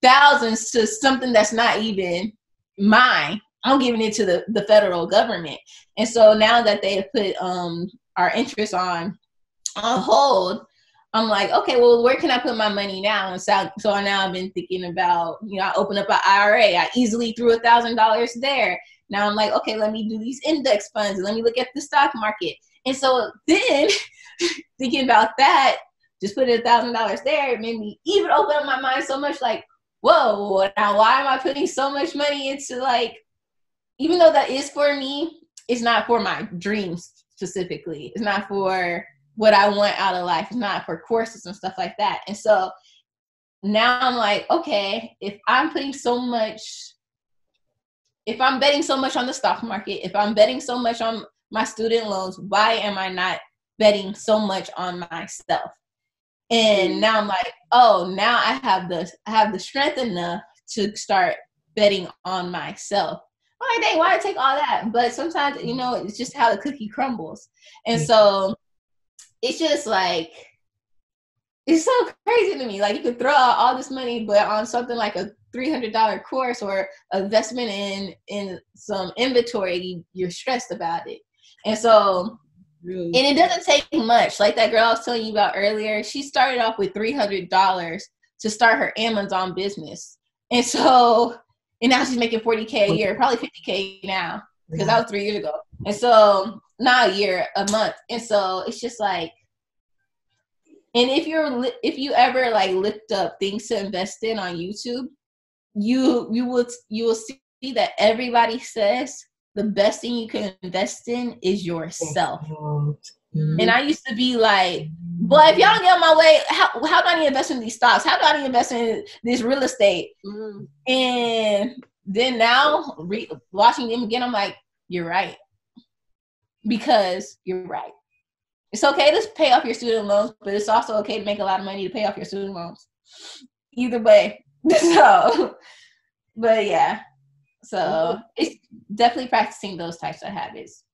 thousands to something that's not even mine. I'm giving it to the federal government. And so now that they have put our interest on hold, I'm like, okay, well, where can I put my money now? And so now I've been thinking about, I opened up an IRA. I easily threw $1,000 there. Now I'm like, okay, let me do these index funds and let me look at the stock market. And so then thinking about that, just putting $1,000 there, it made me even open up my mind so much like, whoa, now why am I putting so much money into like, even though that is for me, it's not for my dreams specifically. It's not for what I want out of life. It's not for courses and stuff like that. And so now I'm like, okay, if I'm betting so much on the stock market, if I'm betting so much on my student loans, why am I not betting so much on myself? And now I'm like, oh, now I have the strength enough to start betting on myself. I'm like, dang, why take all that? But sometimes, it's just how the cookie crumbles. And so it's just like, it's so crazy to me. Like, you could throw out all this money, but on something like a $300 course or investment in some inventory, you're stressed about it. And so, and it doesn't take much. Like that girl I was telling you about earlier, she started off with $300 to start her Amazon business. And so, and now she's making $40K a year, probably $50K now, because that was 3 years ago. And so, not a year, a month. And so it's just like, and if you ever like looked up things to invest in on YouTube, you will see that everybody says the best thing you can invest in is yourself. Mm-hmm. And I used to be like, well, if y'all don't get on my way, how do I need to invest in these stocks? How do I need to invest in this real estate? Mm-hmm. And then now watching them again, I'm like, you're right. Because you're right. It's okay to pay off your student loans, but it's also okay to make a lot of money to pay off your student loans. Either way. So, but yeah. So it's definitely practicing those types of habits.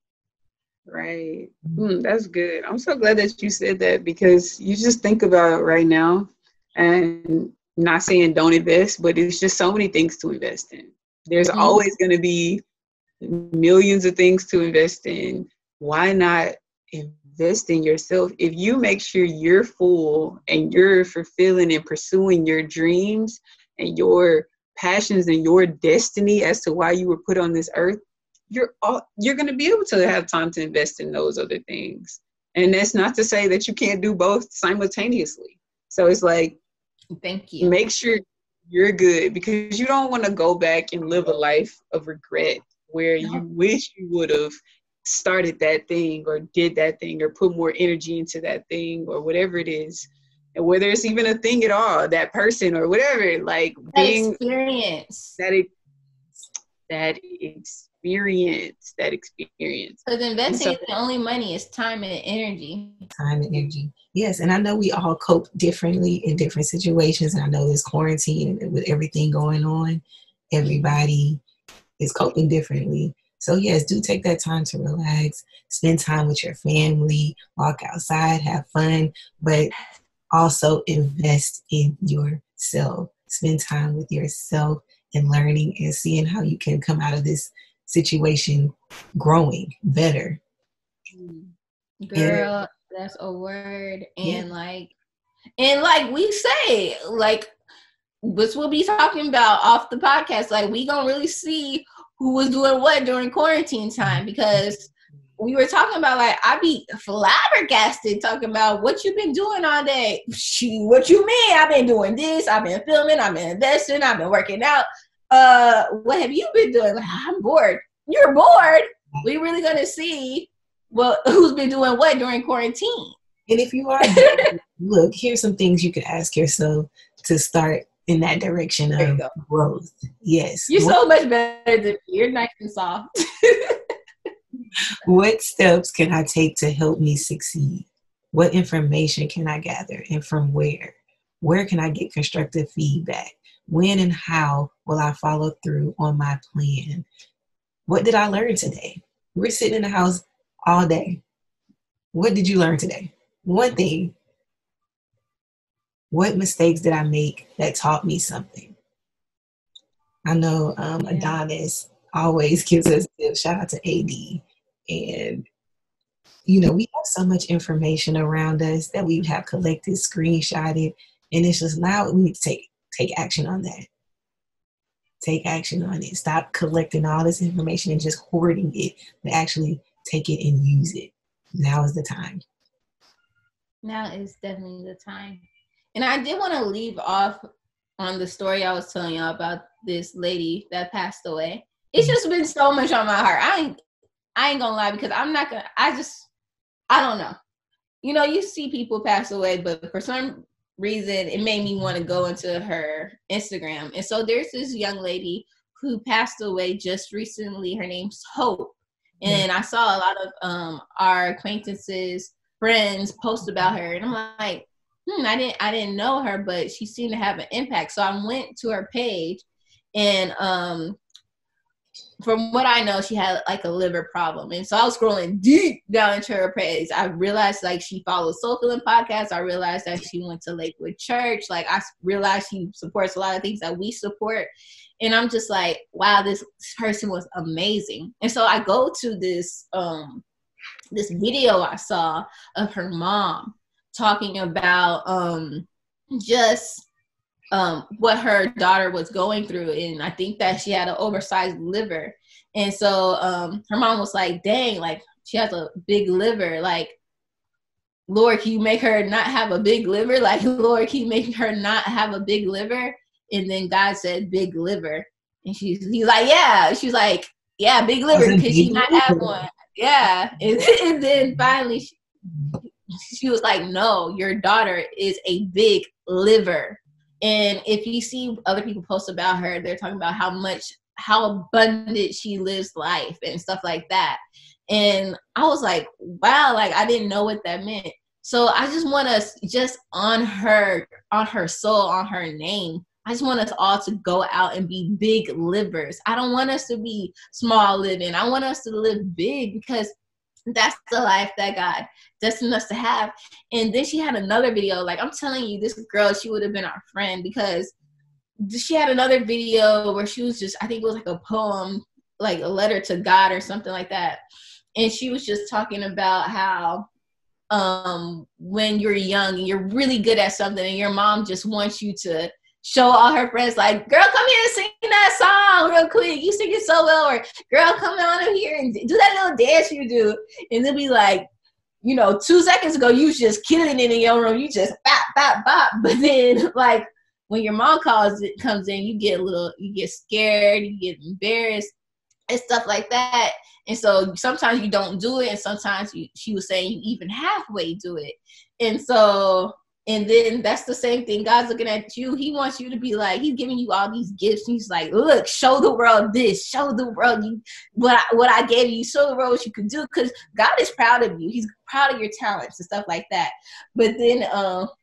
Right. That's good. I'm so glad that you said that, because you just think about it right now, and not saying don't invest, but it's just so many things to invest in. There's always going to be millions of things to invest in. Why not invest in yourself? If you make sure you're full and you're fulfilling and pursuing your dreams and your passions and your destiny as to why you were put on this earth, you're going to be able to have time to invest in those other things. And that's not to say that you can't do both simultaneously. So it's like, thank you. Make sure you're good, because you don't want to go back and live a life of regret where you wish you would have started that thing or did that thing or put more energy into that thing or whatever it is. And whether it's even a thing at all, that person or whatever, like being experience. That experience. Because investing is the only money, is time and energy. Time and energy. Yes. And I know we all cope differently in different situations. And I know this quarantine and with everything going on, everybody is coping differently. So yes, do take that time to relax, spend time with your family, walk outside, have fun, but also invest in yourself. Spend time with yourself and learning and seeing how you can come out of this situation growing better. Girl, that's a word. And like we say, like, this we'll be talking about off the podcast, like we gonna really see who was doing what during quarantine time, because we were talking about, like, I be flabbergasted talking about what you've been doing all day. What you mean? I've been doing this. I've been filming. I've been investing. I've been working out. What have you been doing? Like, I'm bored. You're bored? We really gonna see who's been doing what during quarantine. And if you are, look, here's some things you could ask yourself to start in that direction of growth. Yes. You're so much better than me. You're nice and soft. What steps can I take to help me succeed? What information can I gather, and from where? Where can I get constructive feedback? When and how will I follow through on my plan? What did I learn today? We're sitting in the house all day. What did you learn today? One thing. What mistakes did I make that taught me something? I know Adonis always gives us tips. Shout out to AD. And, you know, we have so much information around us that we have collected, screenshotted, and it's just now we need to take action on that. Take action on it. Stop collecting all this information and just hoarding it, but actually take it and use it. Now is the time. Now is definitely the time. And I did want to leave off on the story I was telling y'all about this lady that passed away. It's just been so much on my heart. I ain't gonna lie, because I don't know. You know, you see people pass away, but for some reason it made me want to go into her Instagram. And so there's this young lady who passed away just recently. Her name's Hope. And I saw a lot of our acquaintances, friends post about her. And I'm like, I didn't know her, but she seemed to have an impact. So I went to her page, and from what I know, she had like a liver problem. And so I was scrolling deep down into her page. I realized like she follows Soul Filling Podcast. I realized that she went to Lakewood Church. Like, I realized she supports a lot of things that we support. And I'm just like, wow, this person was amazing. And so I go to this video I saw of her mom talking about what her daughter was going through. And I think that she had an oversized liver. And so her mom was like, dang, like, she has a big liver. Like, Lord, can you make her not have a big liver? Like, Lord, can you make her not have a big liver? And then God said, big liver. And he's like, yeah. She's like, yeah, big liver. Could she not have one? Yeah. And then finally she was like, no, your daughter is a big liver. And if you see other people post about her, they're talking about how abundant she lives life and stuff like that. And I was like, wow, like, I didn't know what that meant. So I just want us, just on her soul, on her name, I just want us all to go out and be big livers. I don't want us to be small living. I want us to live big, because that's the life that God destined us to have. And then she had another video. Like, I'm telling you, this girl, she would have been our friend, because she had another video where she was just, I think it was like a poem, like a letter to God or something like that. And she was just talking about how when you're young and you're really good at something and your mom just wants you to show all her friends, like, girl, come here and sing that song real quick. You sing it so well. Or, girl, come on over here and do that little dance you do. And they'll be like, you know, 2 seconds ago, you was just killing it in your room. You just bop, bop, bop. But then, like, when your mom comes in, you get scared, you get embarrassed and stuff like that. And so sometimes you don't do it. And sometimes she was saying you even halfway do it. And so, and then that's the same thing. God's looking at you. He wants you to be like, he's giving you all these gifts. And he's like, look, show the world this. Show the world what I gave you. Show the world what you can do. Because God is proud of you. He's proud of your talents and stuff like that. But then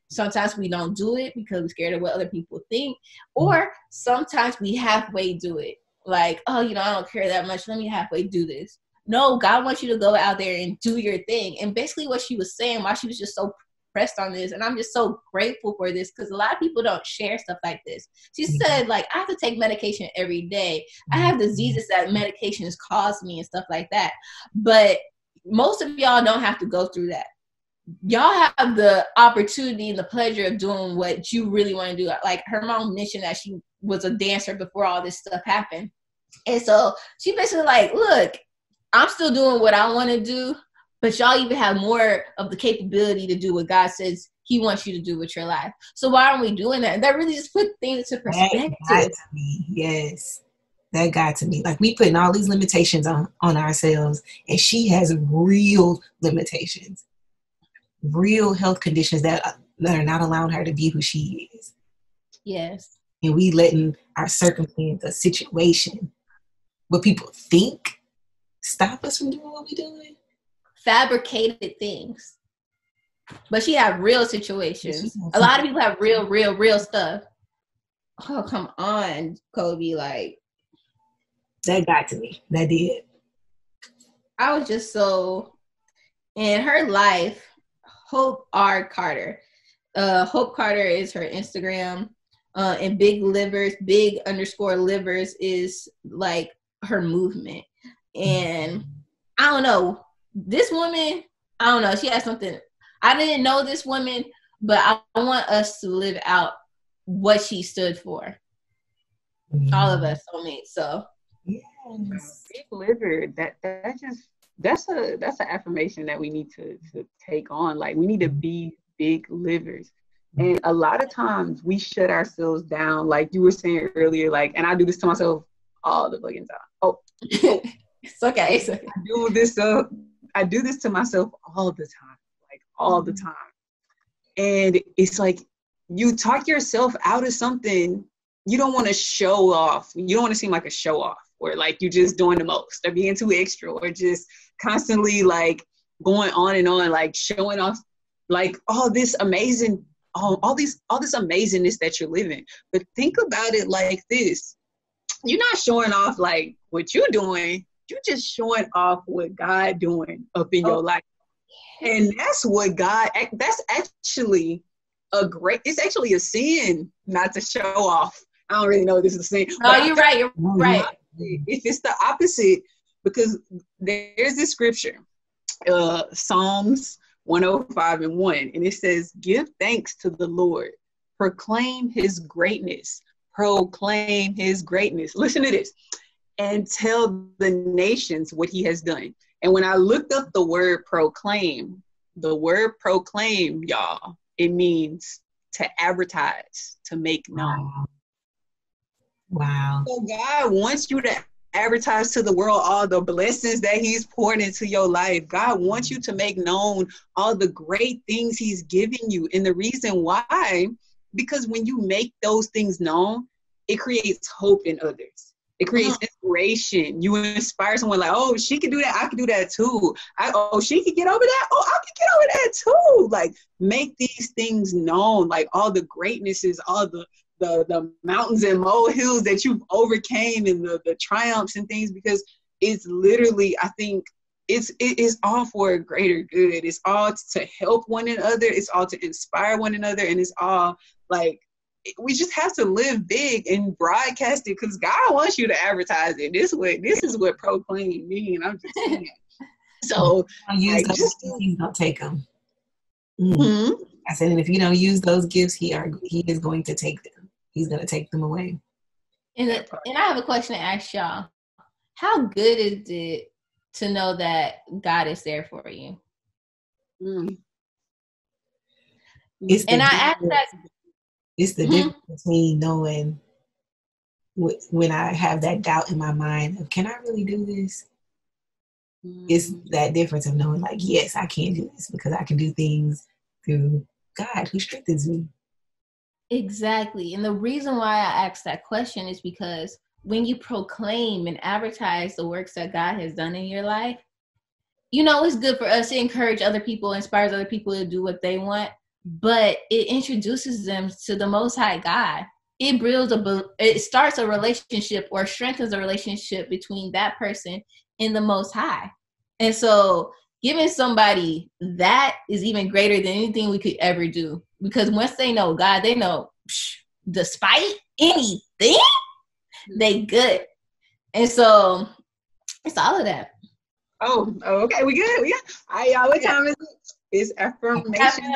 sometimes we don't do it because we're scared of what other people think. Or sometimes we halfway do it. Like, oh, you know, I don't care that much. Let me halfway do this. No, God wants you to go out there and do your thing. And basically what she was saying, why she was just so pressed on this, and I'm just so grateful for this, because a lot of people don't share stuff like this. She said, like, I have to take medication every day. I have diseases that medication has caused me and stuff like that. But most of y'all don't have to go through that. Y'all have the opportunity and the pleasure of doing what you really want to do. Like, her mom mentioned that she was a dancer before all this stuff happened. And so she basically like, look, I'm still doing what I want to do, but y'all even have more of the capability to do what God says he wants you to do with your life. So why aren't we doing that? And that really just put things into perspective. That got to me. Yes. That got to me. Like, we putting all these limitations on ourselves, and she has real limitations, real health conditions that are not allowing her to be who she is. Yes. And we letting our circumstance, a situation, what people think, stop us from doing what we're doing. Fabricated things. But she had real situations. A lot of people have real stuff. Oh, come on, Kobe. Like, that got to me. That did. I was just so in her life. Hope R. Carter. Hope Carter is her Instagram. And big _ livers is like her movement. And I don't know. This woman, I don't know. She has something. I didn't know this woman, but I want us to live out what she stood for. All of us, Soulmates. So, yes. Big liver. That's an affirmation that we need to take on. Like, we need to be big livers. And a lot of times we shut ourselves down, like you were saying earlier. Like, and I do this to myself all the fucking time. Oh. It's okay. I do this to myself all the time. All the time. And it's like, you talk yourself out of something. You don't want to show off. You don't want to seem like a show off, or like you just doing the most, or being too extra, or just constantly like going on and on, like showing off like all this amazingness that you're living. But think about it like this. You're not showing off like what you're doing. You're just showing off what God doing up in your life. And that's actually it's actually a sin not to show off. I don't really know if this is a sin. Oh, you're right. If it's the opposite, because there's this scripture, Psalms 105:1, and it says, give thanks to the Lord, proclaim his greatness. Listen to this. And tell the nations what he has done. And when I looked up the word proclaim, y'all, it means to advertise, to make known. Wow. So God wants you to advertise to the world all the blessings that he's poured into your life. God wants you to make known all the great things he's given you. And the reason why, because when you make those things known, it creates hope in others. It creates inspiration. You inspire someone like, oh, she can do that. I can do that too. She can get over that. Oh, I can get over that too. Like, make these things known, like all the greatnesses, all the mountains and molehills that you've overcame, and the triumphs and things, because it's literally, I think it is all for a greater good. It's all to help one another. It's all to inspire one another. And it's all like, we just have to live big and broadcast it, because God wants you to advertise it. This is what proclaim mean. I'm just saying. So use those gifts, he's gonna take them. Mm-hmm. I said, and if you don't use those gifts, he is going to take them. He's going to take them away. And I have a question to ask y'all. How good is it to know that God is there for you? It's the difference between knowing when I have that doubt in my mind of, can I really do this? It's that difference of knowing, like, yes, I can do this, because I can do things through God who strengthens me. Exactly. And the reason why I asked that question is because when you proclaim and advertise the works that God has done in your life, it's good for us to encourage other people, inspires other people to do what they want, but it introduces them to the Most High God. It starts a relationship or strengthens a relationship between that person and the Most High. And so giving somebody that is even greater than anything we could ever do. Because once they know God, they know, despite anything, they good. And so it's all of that. Oh, okay. We good. All right, y'all. What time is it? It's affirmation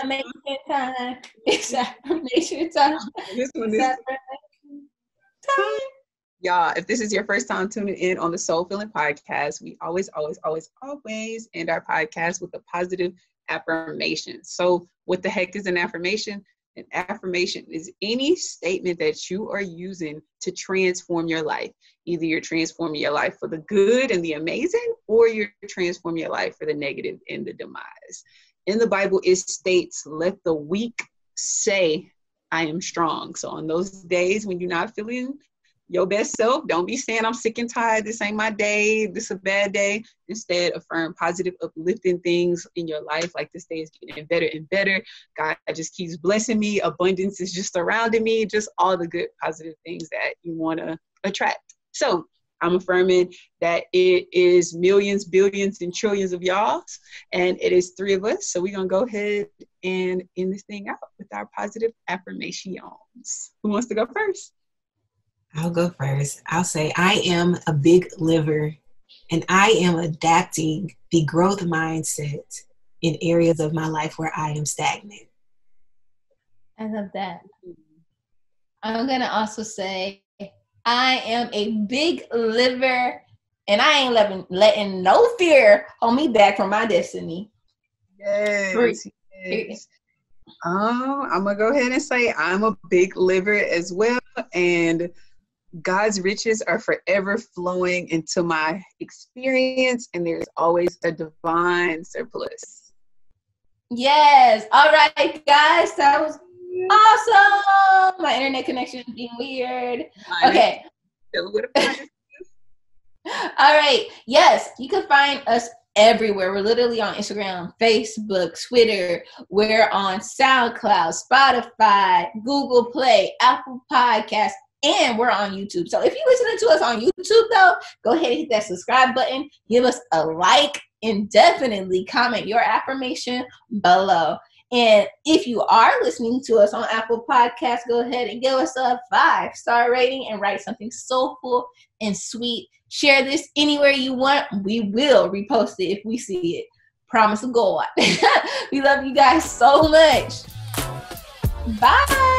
time. It's affirmation time. This one is time. Y'all, if this is your first time tuning in on the Soul Filling Podcast, we always end our podcast with a positive affirmation. So what the heck is an affirmation? An affirmation is any statement that you are using to transform your life. Either you're transforming your life for the good and the amazing, or you're transforming your life for the negative and the demise. In the Bible, it states, let the weak say, I am strong. So on those days when you're not feeling your best self, don't be saying I'm sick and tired, this ain't my day, this is a bad day. Instead, affirm positive, uplifting things in your life, like this day is getting better and better. God just keeps blessing me. Abundance is just surrounding me. Just all the good, positive things that you want to attract. So I'm affirming that it is millions, billions, and trillions of y'all, and it is 3 of us. So we're going to go ahead and end this thing out with our positive affirmations. Who wants to go first? I'll go first. I'll say I am a big liver, and I am adapting the growth mindset in areas of my life where I am stagnant. I love that. I'm going to also say I am a big liver, and I ain't letting no fear hold me back from my destiny. Yes. I'm going to go ahead and say I'm a big liver as well, and God's riches are forever flowing into my experience, and there's always a divine surplus. Yes. All right, guys. That was awesome. My internet connection is being weird. Okay. All right. Yes, you can find us everywhere. We're literally on Instagram, Facebook, Twitter. We're on SoundCloud, Spotify, Google Play, Apple Podcasts, and we're on YouTube. So if you're listening to us on YouTube, though, go ahead and hit that subscribe button. Give us a like and definitely comment your affirmation below. And if you are listening to us on Apple Podcasts, go ahead and give us a 5-star rating and write something soulful and sweet. Share this anywhere you want. We will repost it if we see it. Promise of God. We love you guys so much. Bye.